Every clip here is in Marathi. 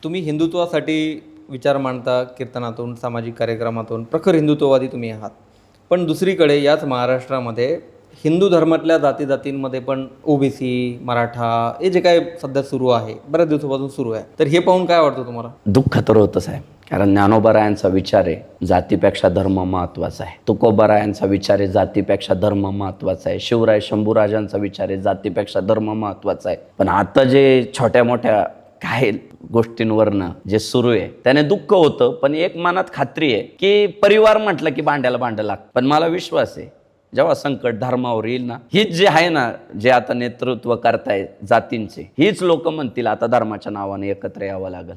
तुम्ही हिंदुत्वासाठी विचार मांडता कीर्तनातून, सामाजिक कार्यक्रमातून, प्रखर हिंदुत्ववादी तुम्ही आहात. पण दुसरीकडे याच महाराष्ट्रामध्ये हिंदू धर्मातल्या जातीजातींमध्ये पण ओबीसी, मराठा हे जे काय सध्या सुरू आहे, बऱ्याच दिवसापासून सुरू आहे, तर हे पाहून काय वाटतं तुम्हाला? दुःख तर होतच आहे, कारण ज्ञानोबरायांचा विचार आहे जातीपेक्षा धर्म महत्त्वाचा आहे. तुकोबरायांचा विचार आहे जातीपेक्षा धर्म महत्त्वाचा आहे. शिवराय शंभूराजांचा विचार आहे जातीपेक्षा धर्म महत्त्वाचा आहे. पण आता जे छोट्या मोठ्या काही गोष्टींवरनं जे सुरू आहे त्याने दुःख होतं, पण एक मनात खात्री आहे की परिवार म्हटलं की भांड्याला भांडं लागतं. पण मला विश्वास आहे जेव्हा संकट धर्मावर येईल ना, हीच जे आहे ना, जे आता नेतृत्व करताय जातींचे, हीच लोक म्हणतील आता धर्माच्या नावाने एकत्र यावं लागेल.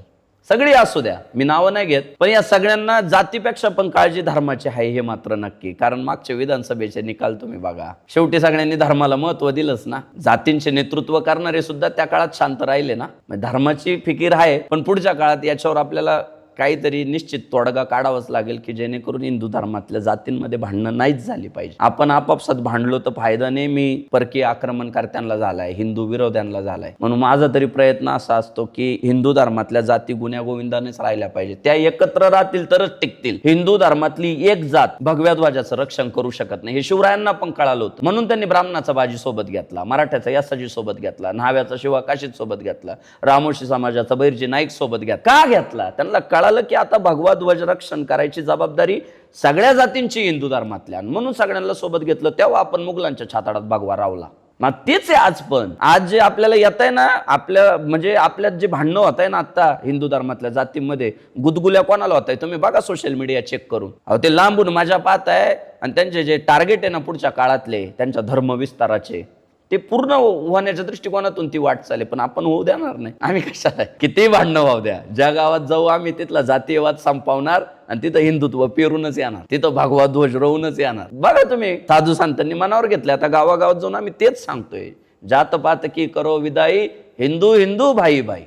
सगळी असू द्या, मी नावं नाही घेत, पण या सगळ्यांना जातीपेक्षा पण काळजी धर्माची आहे हे मात्र नक्की. कारण मागच्या विधानसभेचे निकाल तुम्ही बघा, शेवटी सगळ्यांनी धर्माला महत्व दिलंच ना. जातींचे नेतृत्व करणारे सुद्धा त्या काळात शांत राहिले ना. धर्माची फिकीर आहे, पण पुढच्या काळात याच्यावर आपल्याला काहीतरी निश्चित तोडगा काढावाच लागेल की जेणेकरून हिंदू धर्मातल्या जातींमध्ये भांडणं नाहीच झाली पाहिजे. आपण आपापसात भांडलो तर फायदा नेहमी परकीय आक्रमणकर्त्यांना झालाय, हिंदू विरोध्यांना झालाय. म्हणून माझा तरी प्रयत्न असा असतो की हिंदू धर्मातल्या जाती गुण्या गोविंदानेच राहिल्या पाहिजे. त्या एकत्र राहतील तरच टिकतील. हिंदू धर्मातली एक जात भगव्या ध्वजाचं रक्षण करू शकत नाही, हे शिवरायांना पण कळालं होतं. म्हणून त्यांनी ब्राह्मणाचा बाजी सोबत घेतला, मराठ्याचा यासाजी सोबत घेतला, न्हाव्याचा शिवा काशीद सोबत घेतला, रामोशी समाजाचा बैरजी नाईक सोबत घेतला. का घेतला? त्यांना कळालं की आता भगवा ध्वज रक्षण करायची जबाबदारी सगळ्या जातींची हिंदू धर्मातल्या, म्हणून सगळ्यांना सोबत घेतलं. तेव्हा आपण मुघलांच्या छाताडात भगवा रावला. मग तेच आहे आज पण. आज जे आपल्याला येत आहे ना, आपल्यात जे भांडणं होत आहे ना आता हिंदू धर्मातल्या जातींमध्ये, गुदगुल्या कोणाला होत आहे तुम्ही बघा सोशल मीडिया चेक करून. अहो ते लांबून माझ्या पाहत आहे, आणि त्यांचे जे टार्गेट आहे ना पुढच्या काळातले त्यांच्या धर्म विस्ताराचे, ते पूर्ण होण्याच्या दृष्टिकोनातून ती वाट चालेल. पण आपण होऊ देणार नाही. आम्ही कशाला किती भांडणं वाहू द्या, ज्या गावात जाऊ आम्ही तिथला जातीयवाद संपवणार आणि तिथं हिंदुत्व पेरूनच येणार, तिथं भगवा ध्वज रोवूनच येणार. बघा तुम्ही, साधू संतांनी मनावर घेतले. आता गावागावात जाऊन आम्ही तेच सांगतोय, जात पात की करो विदाई, हिंदू हिंदू भाई भाई.